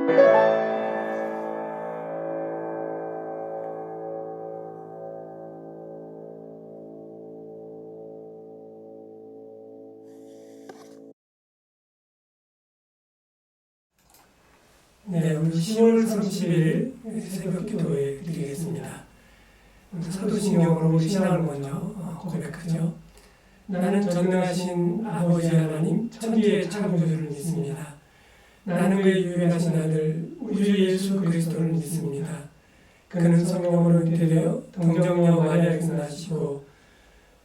네, 오늘 10월 30일 새벽 기도회 드리겠습니다. 사도신경으로 우리 신앙을 먼저 고백하죠. 나는 전능하신 아버지 하나님, 천지의 창조주를 믿습니다. 나는 그의 유일하신 아들, 우리 주 예수 그리스도를 믿습니다. 그는 성령으로 잉태되어 동정녀 마리아에게서 나시고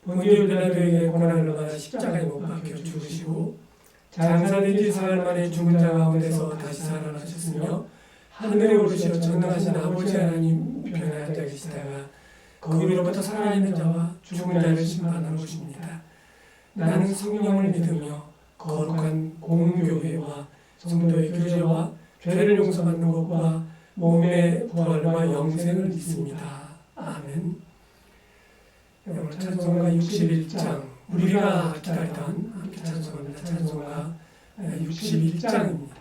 본디오 빌라도에게 고난을 받아 십자가에 못 박혀 죽으시고 장사된 지 사흘 만에 죽은 자 가운데서 다시 살아나셨으며 하늘에 오르시어 전능하신 아버지 하나님 편에 앉아 계시다가 거기로부터 살아있는 자와 죽은 자를 심판하러 오십니다. 나는 성령을 믿으며 거룩한 공교회와 성도의 교제와 죄를 용서받는 것과 몸의 부활과 영생을 믿습니다. 아멘. 오늘 찬송가 61장 우리가 기다리던 함께 찬송합니다. 찬송가 61장입니다.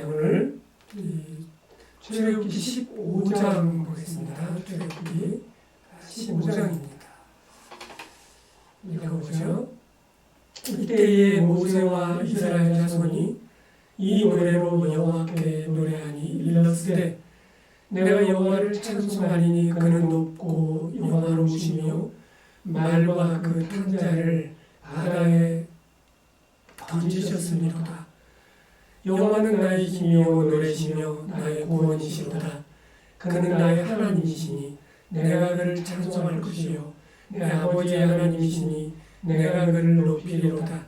오늘 출애굽기 15장 보겠습니다. 출애굽기 15장입니다. 읽어보죠. 이때에 모세와 이스라엘 자손이 이 노래로 여호와께 노래하니 일렀으되 내가 여호와를 찬송하리니 그는 높고 영화로우시며 말과 그 탕자를 바다에 던지셨음이로다. 여호와는 나의 힘이요 노래시며 나의 구원이시로다. 그는 나의 하나님이시니 내가 그를 찬송할 것이요 내 아버지의 하나님이시니 내가 그를 높이리로다.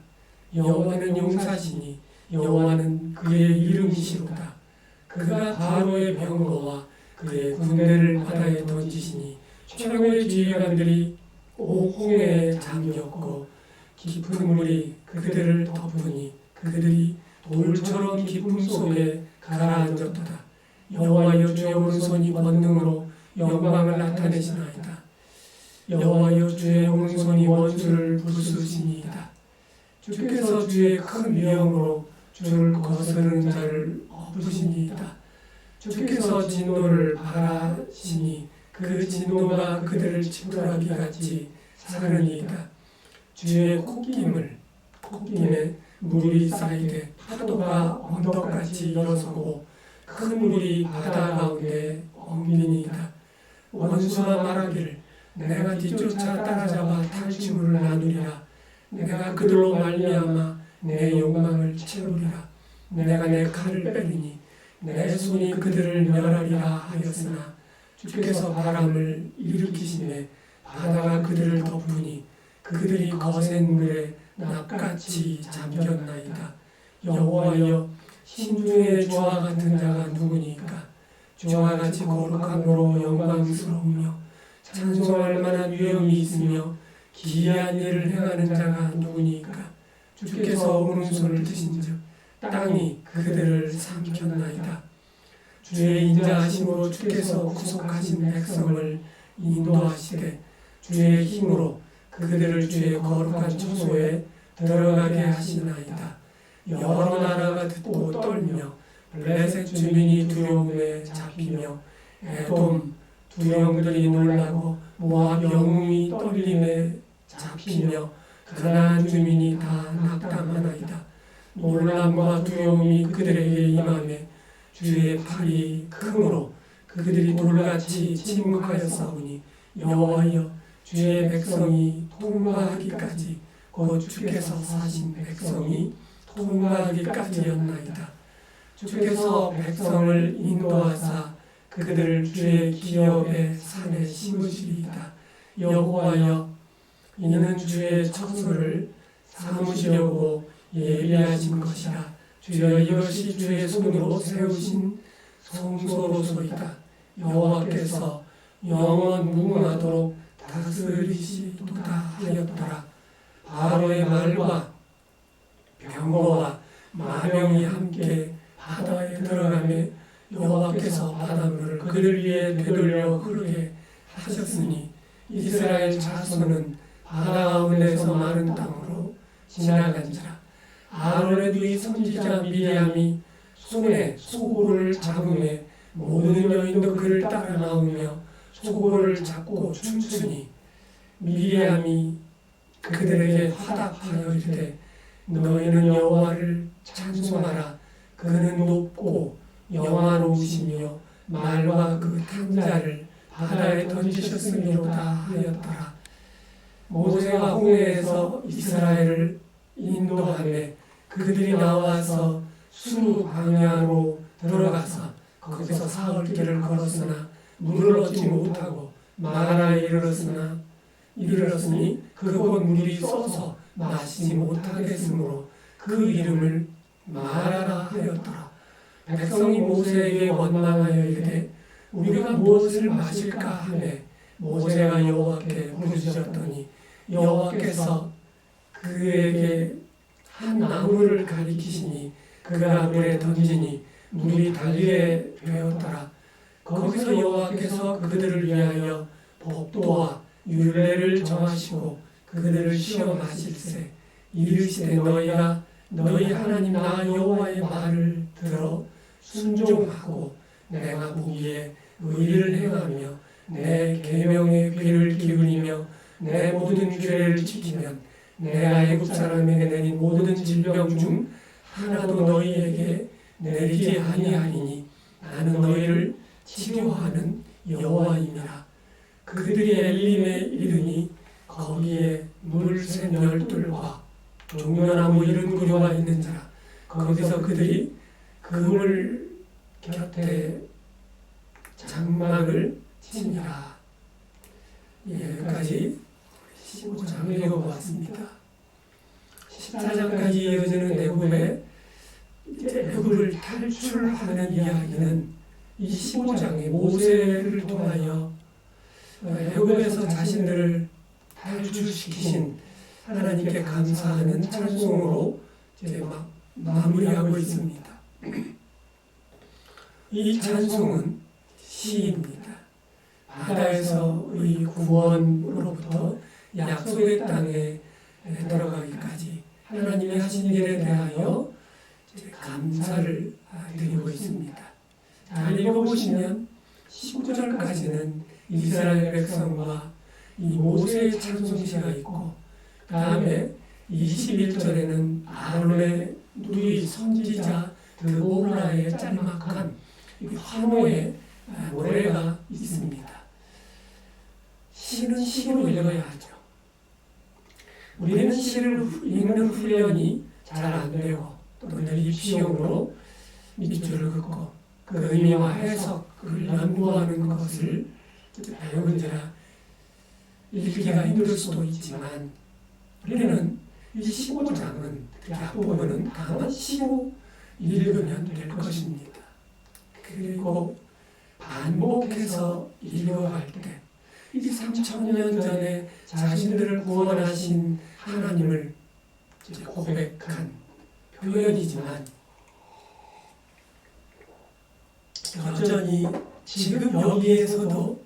여호와는 용사시니 여호와는 그의 이름이시로다. 그가 바로의 병거와 그의 군대를 바다에 던지시니 최고의 지휘관들이 홍해에 잠겼고 깊은 물이 그들을 덮으니 그들이 돌처럼 깊음 속에 가라앉았도다. 여호와여 주의 오른손이 권능으로 영광을 나타내시나이다. 여호와여 주의 오른손이 원수를 부수시니이다. 주께서 주의 큰 위엄으로 주를 거스르는 자를 덮으시니이다. 주께서 진노를 바라시니 그 진노가 그들을 지푸라기 같이 사르니이다. 주의 콧김에 물이 쌓이되 파도가 언덕같이 일어서고 큰 물이 바다 가운데 엉기니이다. 원수가 말하기를 내가 뒤쫓아 따라잡아 탈취물을 나누리라. 내가 그들로 말미암아 내 욕망을 채우리라. 내가 내 칼을 빼리니 내 손이 그들을 멸하리라 하였으나 주께서 바람을 일으키시매 바다가 그들을 덮으니 그들이 거센 물에 납같이 잠겼나이다. 여호와여, 신중의 주와 같은 자가 누구니까? 주와 같이 거룩함으로 영광스러우며 찬송할 만한 위엄이 있으며 기이한 일을 행하는 자가 누구니까? 주께서 오른손을 드신즉 땅이 그들을 삼켰나이다. 주의 인자하심으로 주께서 구속하신 백성을 인도하시되 주의 힘으로 그들을 주의 거룩한 처소에 들어가게 하시나이다. 여러 나라가 듣고 떨며 블레셋 주민이 두려움에 잡히며 에돔 두령들이 놀라고 모압 영웅이 떨림에 잡히며 그나안 주민이 다 낙담하나이다. 놀람과 두려움이 그들에게 임하매 주의 팔이 크므로 그들이 돌같이 침묵하였사오니 여호와여, 주의 백성이 통과하기까지 곧 주께서 사신 백성이 통과하기까지였나이다. 주께서 백성을 인도하사 그들을 주의 기업의 산에 심으시리이다. 여호와여, 이는 주의 처소를 삼으시려고 예비하신 것이라. 주여, 이것이 주의 손으로 세우신 성소로소이다. 여호와께서 영원 무궁하도록 다스리시도다 하였더라. 바로의 말과 병거와 마병이 함께 바다에 들어가며 여호와께서 바닷물을 그들 위에 되돌려 흐르게 하셨으니 이스라엘 자손은 바다 가운데서 마른 땅으로 지나간지라. 아론의 누이 선지자 미리암이 손에 소고를 잡으매 모든 여인도 그를 따라 나오며 소고를 잡고 춤추니 미리암이 그들에게 화답하여 이르되 너희는 여호와를 찬송하라. 그는 높고 영화로우시며 말과 그 탕자를 바다에 던지셨음이로다 하였더라. 모세가 홍해에서 이스라엘을 인도하매 그들이 나와서 수 방향으로 들어가서 거기서 사흘길을 걸었으나 물을 얻지 못하고 마라에 이르렀으니 그곳 물이 써서 마시지 못하겠으므로 그 이름을 마라라 하였더라. 백성이 모세에게 원망하여 이르되 우리가 무엇을 마실까 하매 모세가 여호와께 부르짖었더니 여호와께서 그에게 한 나무를 가리키시니 그가 물에 던지니 물이 달리게 되었더라. 거기서 여호와께서 그들을 위하여 법도와 율례를 정하시고 그들을 시험하실세 이르시되 너희가 너희 하나님 나 여호와의 말을 들어 순종하고 내가 보기에 의를 행하며 내 계명에 귀를 기울이며 내 모든 규례를 지키면 내가 애굽 사람에게 내린 모든 질병 중 하나도 너희에게 내리지 아니하리니 나는 너희를 치료하는 여호와임이라. 그들이 엘림에 이르니 거기에 물샘 12과 종려나무 70그루가 있는지라. 거기서 그들이 그물 곁에 장막을 치니라. 여기까지 15장을 읽어보았습니다. 14장까지 이어지는 애굽을 탈출하는 이야기는 이 15장의 모세를 통하여 애굽에서 자신들을 탈출시키신 하나님께 감사하는 찬송으로 이제 막 마무리하고 있습니다. 이 찬송은 시입니다. 바다에서의 구원으로부터 약속의 땅에 들어가기까지 하나님이 하신 일에 대하여 감사를 드리고 있습니다. 잘 읽어보시면 19절까지는 이스라엘 백성과 이 모세의 찬송시가 있고, 그 다음에 21절에는 아론의 누이 선지자 드보라의 짤막한 환호의 노래가 있습니다. 시는 시로 읽어야 하죠. 우리는 시를 읽는 훈련이 잘 안 되고 또 늘 입시용으로 밑줄을 긋고 그 의미와 해석을 연구하는 것을 배우느라 읽기가 힘들 수도 있지만, 우리는 이 15장은 특히 앞부분은 다만 시로 읽으면 될 것입니다. 그리고 반복해서 읽어갈 때 이 3000년 전에 자신들을 구원하신 하나님을 고백한 표현이지만, 여전히 지금 여기에서도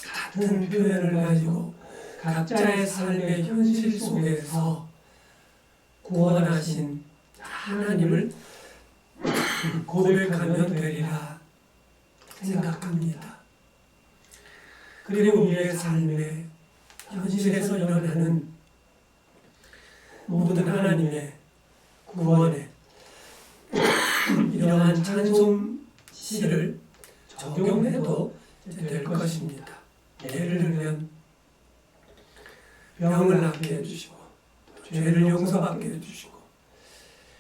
같은 표현을 가지고 각자의 삶의 현실 속에서 구원하신 하나님을 고백하면 되리라 생각합니다. 그리고 우리의 삶의 현실에서 일어나는 모든 하나님의 구원에 이러한 찬송시를 적용해도 될 것입니다. 예를 들면 병을 낫게 해주시고 죄를 용서받게 해주시고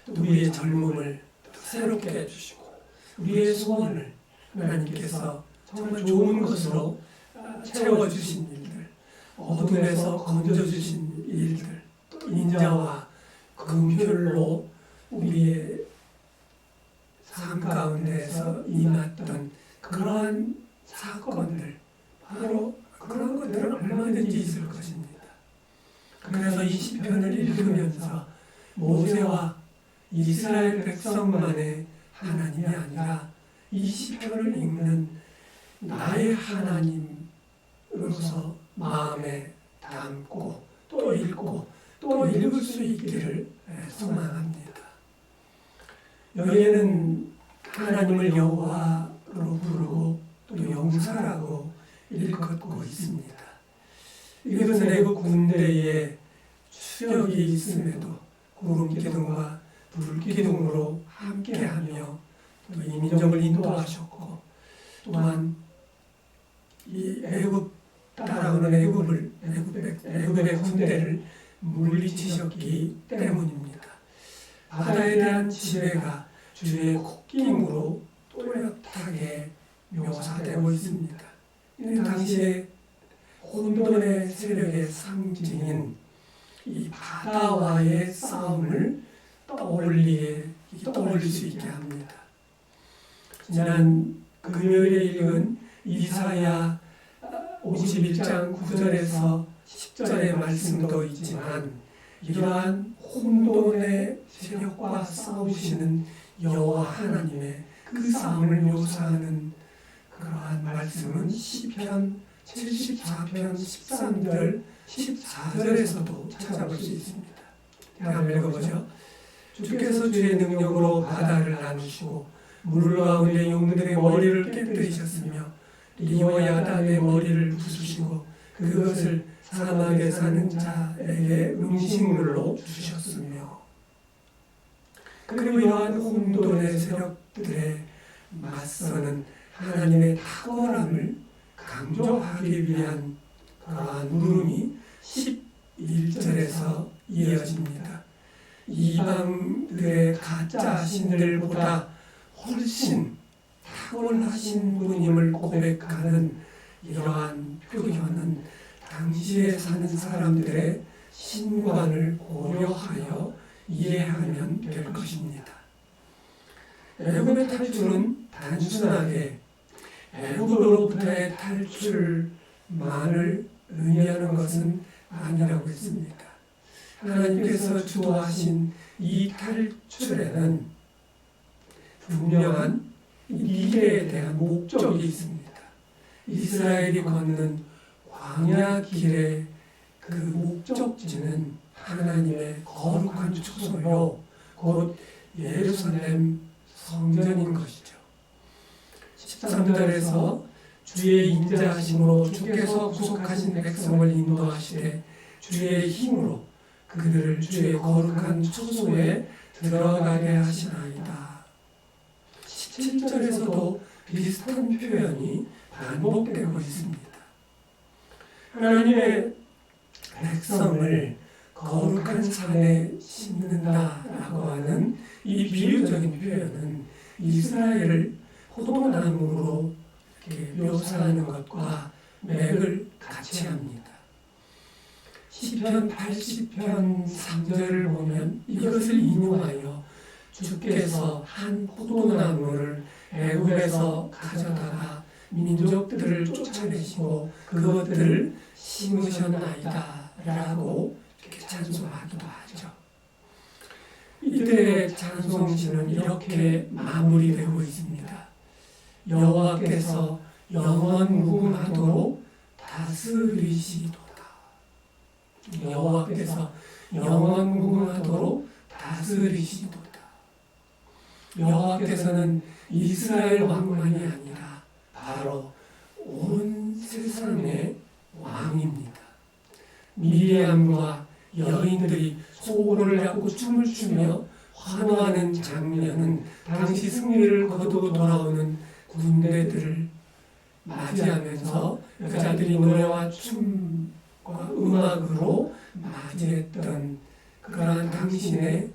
우리의 젊음을 새롭게 해주시고 우리의 소원을 하나님께서 정말 좋은 것으로 채워주신 일들, 어둠에서 건져주신 일들, 인자와 긍휼로 우리의 삶 가운데서 임했던 그러한 사건들, 바로 그런 것들은 얼마든지 있을 것입니다. 그래서 이 시편을 읽으면서 모세와 이스라엘 백성만의 하나님이 아니라 이 시편을 읽는 나의 하나님으로서 마음에 담고 또 읽고 또 읽을 수 있기를 소망합니다. 여기에는 하나님을 여호와로 부르고 또 용사라고 일컫고 있습니다. 이것은 애국 군대에 추력이 있음에도 구름 기둥과 불 기둥으로 함께하며 또 이 민족을 인도하셨고, 또한 이 애굽 따라오는 애굽의 군대를 물리치셨기 때문입니다. 바다에 대한 지배가 주의 콧김으로 또렷하게 묘사되고 있습니다. 이는 당시에 혼돈의 세력의 상징인 이 바다와의 싸움을 떠올릴 수 있게 합니다. 지난 금요일에 읽은 이사야 51장 9절에서 10절의 말씀도 있지만, 이러한 혼돈의 세력과 싸우시는 여호와 하나님의 그 싸움을 묘사하는 그러한 말씀은 시편 74편 13절 14절에서도 찾아볼 수 있습니다. 한번 읽어보죠. 주께서 주의 능력으로 바다를 나누시고 물 가운데 용들의 머리를 깨뜨리셨으며 리와 야단의 머리를 부수시고 그것을 사막에 사는 자에게 음식물로 주셨으며, 그리고 이러한 혼돈의 세력들에 맞서는 하나님의 탁월함을 강조하기 위한 그러한 물음이 11절에서 이어집니다. 이방들의 가짜 신들보다 훨씬 탁월하신 분임을 고백하는 이러한 표현은 당시에 사는 사람들의 신관을 고려하여 이해하면 될 것입니다. 애굽의 탈출은 단순하게 애굽으로부터의 탈출만을 의미하는 것은 아니라고 했습니다. 하나님께서 주도하신 이 탈출에는 분명한 미래에 대한 목적이 있습니다. 이스라엘이 걷는 광야 길의 그 목적지는 하나님의 거룩한 초소요 곧 예루살렘 성전인 것이죠. 13절에서 주의 인자하심으로 주께서 구속하신 백성을 인도하시되 주의 힘으로 그들을 주의 거룩한 초소에 들어가게 하시나이다. 17절에서도 비슷한 표현이 반복되고 있습니다. 하나님의 백성을 거룩한 산에 심는다라고 하는 이 비유적인 표현은 이스라엘을 포도나무로 이렇게 묘사하는 것과 맥을 같이 합니다. 시편 80편 3절을 보면 이것을 인용하여 주께서 한 포도나무를 애굽에서 가져다가 민족들을 쫓아내시고 그것들을 심으셨나이다 라고 이렇게 찬송하기도 하죠. 이들의 찬송시는 이렇게 마무리되고 있습니다. 여호와께서 영원 무궁하도록 다스리시도다. 여호와께서 영원 무궁하도록 다스리시도다. 여호와께서는 이스라엘 왕만이 아니라 바로 온 세상의 왕입니다. 미리암과 여인들이 소고를 잡고 춤을 추며 환호하는 장면은 당시 승리를 거두고 돌아오는 군대들을 맞이하면서 여자들이 노래와 춤과 음악으로 맞이했던 그러한 당시의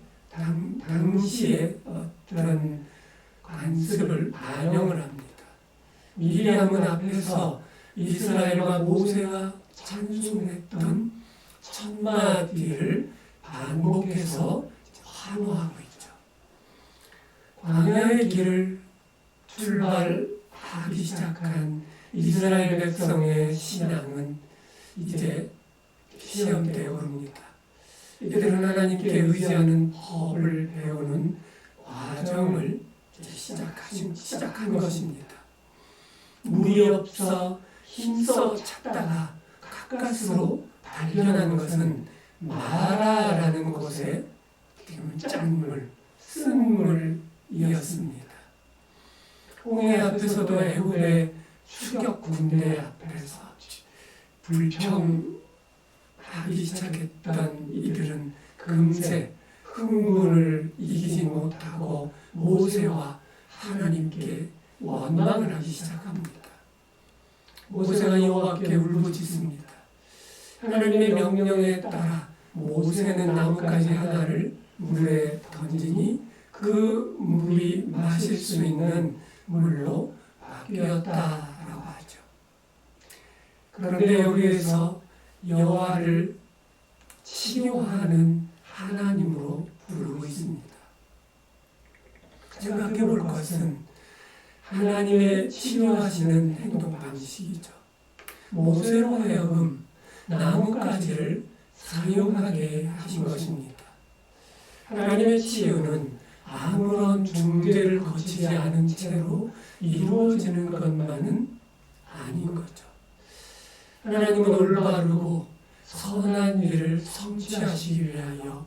어떤 관습을 반영을 합니다. 미리암은 앞에서 이스라엘과 모세가 찬송했던 첫마디를 반복해서 환호하고 있죠. 광야의 길을 출발하기 시작한 이스라엘 백성의 신앙은 이제 시험대에 오릅니다. 이들은 하나님께 의지하는 법을 배우는 과정을 시작한 것입니다. 물이 없어 힘써 찾다가 가까스로 발견한 것은 마라라는 곳에 짠물, 쓴 물이었습니다. 홍해 앞에서도 애굽의 추격 군대 앞에서 불평하기 시작했던 이들은 금세 흥분을 이기지 못하고 모세와 하나님께 원망을 하기 시작합니다. 모세가 여호와께 울부짖습니다. 하나님의 명령에 따라 모세는 나뭇가지 하나를 물에 던지니 그 물이 마실 수 있는 물로 바뀌었다라고 하죠. 그런데 여기에서 여호와를 치료하는 하나님으로 부르고 있습니다. 생각해 볼 것은 하나님의 치료하시는 행동 방식이죠. 모세로 하여금 나뭇가지를 사용하게 하신 것입니다. 하나님의 치유는 아무런 중재를 거치지 않은 채로 이루어지는 것만은 아닌 거죠. 하나님은 올바르고 선한 일을 성취하시기 위하여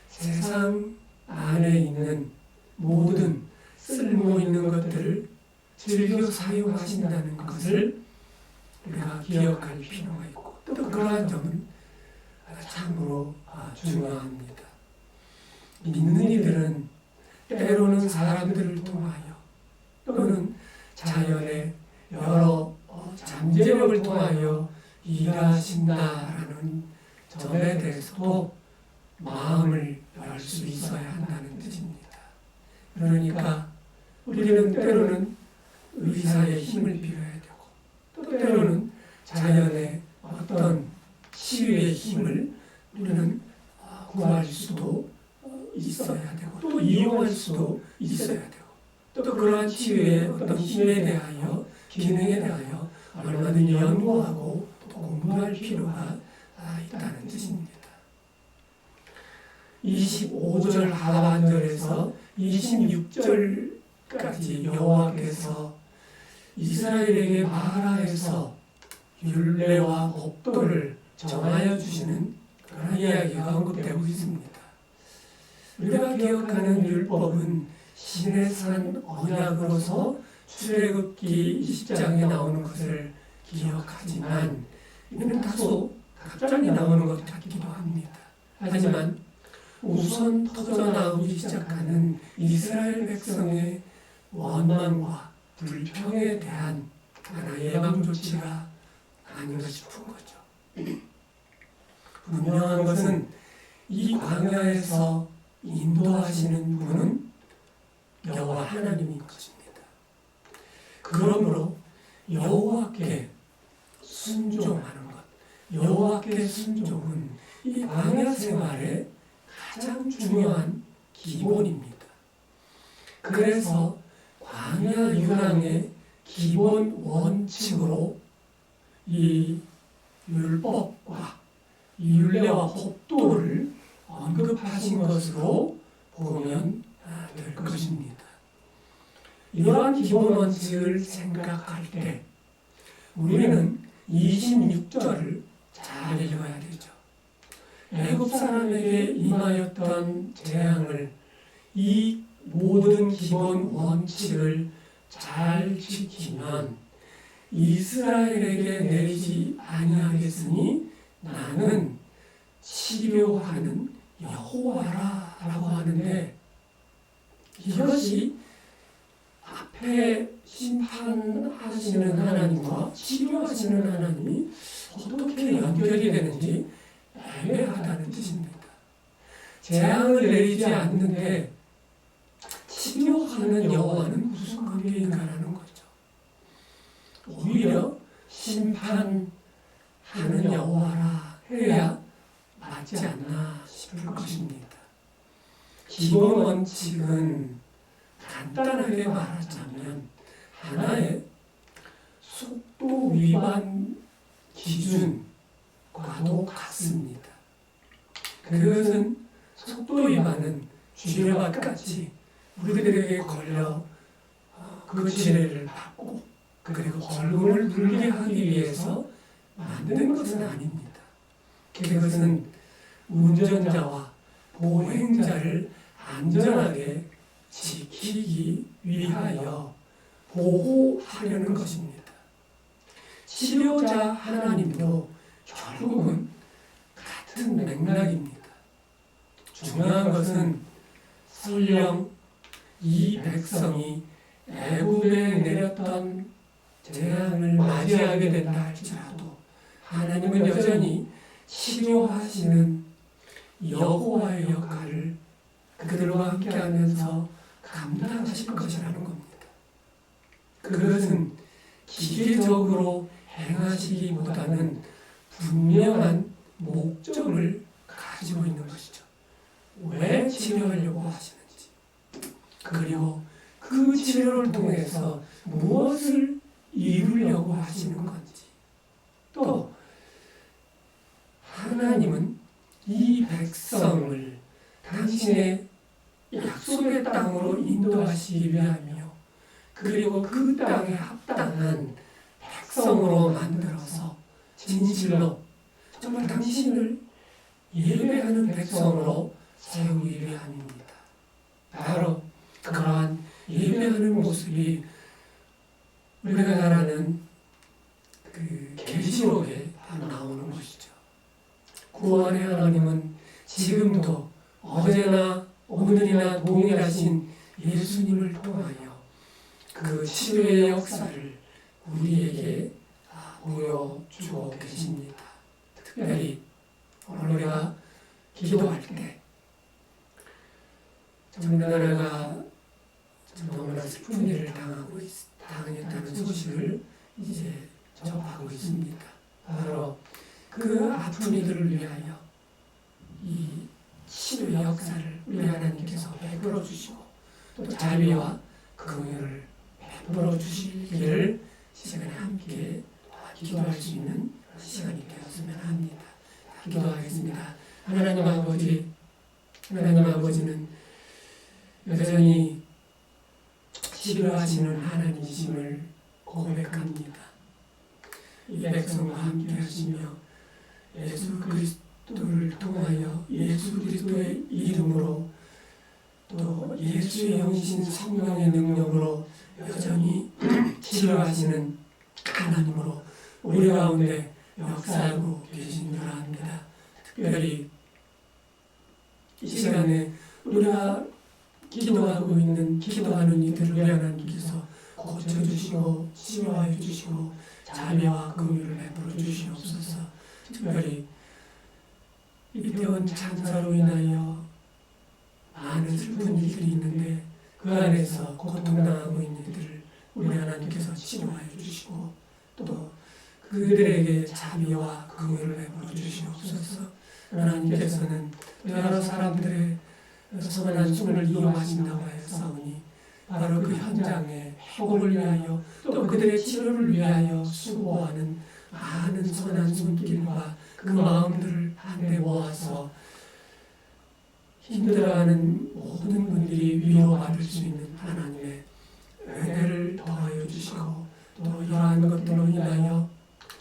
세상 안에 있는 모든 쓸모 있는 것들을 즐겨 사용하신다는 것을 우리가 기억할 필요가 있고 또 그러한 점은 참으로 중요합니다. 믿는 이들은 때로는 사람들을 통하여 또는 자연의 여러 잠재력을 통하여 일하신다라는 점에 대해서도 마음을 열 수 있어야 한다는 뜻입니다. 그러니까 우리는 때로는 의사의 힘을 빌어야 되고 또 때로는 자연의 어떤 치유의 힘을 우리는 구할 수도 있어야 되고 또 이용할 수도 있어야 되고 또 그러한 치유의 어떤 힘에 대하여 기능에 대하여 얼마든지 연구하고 또 공부할 필요가 있다는 뜻입니다. 25절 하반절에서 26절까지 여호와께서 이스라엘에게 마라에서 율례와 법도를 정하여 주시는 그런 이야기가 언급되고 있습니다. 우리가 기억하는 율법은 시내산 언약으로서 출애굽기 20장에 나오는 것을 기억하지만 이는 다소 갑자기 나오는 것 같기도 합니다. 하지만 우선 터져나오기 시작하는 이스라엘 백성의 원망과 불평에 대한 하나의 예방 조치가 아닌가 싶은 거죠. 분명한 것은 이 광야에서 인도하시는 분은 여호와 하나님인 것입니다. 그러므로 여호와께 순종하는 것, 여호와께 순종은 이 광야 생활의 가장 중요한 기본입니다. 그래서 광야 유랑의 기본 원칙으로 이 율법과 율례와 법도를 언급하신 것으로 보면 될 것입니다. 이러한 기본 원칙을 생각할 때 우리는 26절을 잘 읽어야 되죠. 애굽 사람에게 임하였던 재앙을 이 모든 기본 원칙을 잘 지키면 이스라엘에게 내리지 아니하겠으니 나는 치료하는 여호와라 라고 하는데, 이것이 앞에 심판하시는 하나님과 치료하시는 하나님이 어떻게 연결이 되는지 애매하다는 뜻입니다. 재앙을 내리지 않는데 치료하는 여호와는 무슨 관계인가라는 거죠. 오히려 심판하는 여호와라 해야 맞지 않나 싶을 것입니다. 기본 원칙은 간단하게 말하자면 하나의 속도 위반 기준과도 같습니다. 그것은 속도 위반은 쥐레밭같이 우리들에게 걸려 그 지뢰를 받고 그리고 벌금을 물게 하기 위해서 만든 것은 아닙니다. 그것은 운전자와 보행자를 안전하게 지키기 위하여 보호하려는 것입니다. 치료자 하나님도 결국은 같은 맥락입니다. 중요한 것은 설령 이 백성이 애굽에 내렸던 재앙을 맞이하게 된다 할지라도 하나님은 여전히 치료하시는 여호와의 역할을 그들과 함께하면서 감당하실 것이라는 겁니다. 그것은 기계적으로 행하시기보다는 분명한 목적을 가지고 있는 것이죠. 왜 치료하려고 하시는지, 그리고 그 치료를 통해서 무엇을 이루려고 하시는 건지, 또 하나님은 이 백성을 당신의 약속의 땅으로 인도하시기 위하며 그리고 그 땅에 합당한 백성으로 만들어서 진실로 정말 당신을 예배하는 백성으로 세우기 위함입니다. 바로 그러한 예배하는 모습이 우리가 잘 아는 그 계시록에 나오는 것이죠. 구원의 하나님은 지금도 어제나 오늘이나 동일하신 예수님을 통하여 그 치료의 역사를 우리에게 보여주고 계십니다. 특별히 오늘 우리가 기도할 때 우리나라가 너무나 슬픈 일을 당했다는 소식을 이제 접하고 있습니다. 바로 그 아픈 이들을 위하여 이 치료의 역사를 우리 하나님께서 베풀어 주시고 또 자비와 긍휼을 베풀어 주시기를 시간에 함께 기도할 수 있는 시간이 되었으면 합니다. 기도하겠습니다. 하나님 아버지, 하나님 아버지는 여전히 치료하시는 하나님이심을 고백합니다. 이 백성과 함께 하시며 예수 그리스도를 통하여 예수 그리스도의 이름으로 또 예수의 영이신 성령의 능력으로 여전히 치료하시는 하나님으로 우리 가운데 역사하고 계신 줄 압니다. 특별히 이 시간에 우리가 기도하고 있는 기도하는 이들을 하나님께서 고쳐주시고 치료하여 주시고 자비와 긍휼을 베풀어 주시옵소서. 특별히 이태원 참사로 인하여 많은 슬픈 일들이 있는데 그 안에서 고통당하고 있는 이들을 우리 하나님께서 치료하여 주시고 또 그들에게 자비와 긍휼을 베풀어 주시옵소서. 하나님께서는 여러 사람들의 선한 손을 이용하신다고 하였사오니 바로 그 현장에 회복을 위하여 또 그들의 치료를 위하여 수고하는 많은 선한 손길과 그 마음들을 한데 모아서 힘들어하는 모든 분들이 위로받을 수 있는 하나님의 은혜를 더하여 주시고 또 이러한 것들로 인하여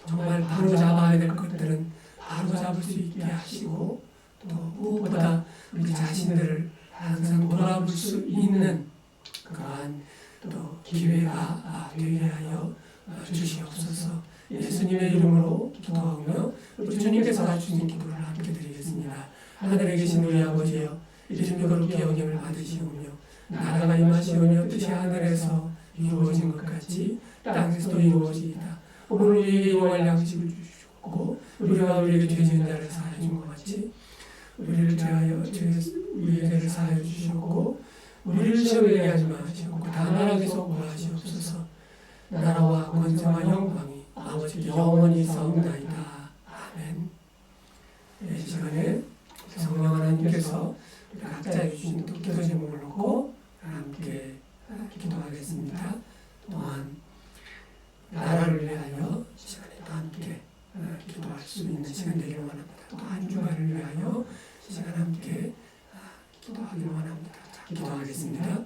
정말 바로잡아야 될 것들은 바로잡을 수 있게 하시고 또 무엇보다 우리 자신들을 항상 돌아볼 수 있는 그러한 또 기회가 되게 하여 주시옵소서. 예수님의 이름으로 기도하며 우리 주님께서 가르치신 기도를 함께 드리겠습니다. 하늘에 계신 우리 아버지여, 이름이 거룩히 여김을 받으시오며 나라가 임하시오며 뜻이 하늘에서 이루어진 것 같이 땅에서도 이루어지이다. 오늘 우리에게 용할 양식을 주시고 우리가 우리에게 죄 지은 자를 사하여 준 것 같이 우리를 대하여 우리의 죄를 사하여 주시옵고 우리를 시험에 하지 마시옵고 다만 악에서 구하시옵소서. 나라와 권세와 영광이 아버지께 영원히 있사옵나이다. 아멘. 이 시간에 성령 하나님께서 각자의 주신 또 기도 제목을 놓고 함께 기도하겠습니다. 또한 나라를 위하여 시간에 또 함께 기도할 수 있는 시간 되기를 원합니다. 또 한 주간을 위하여 시간 함께 기도하기를 원합니다. 기도하겠습니다.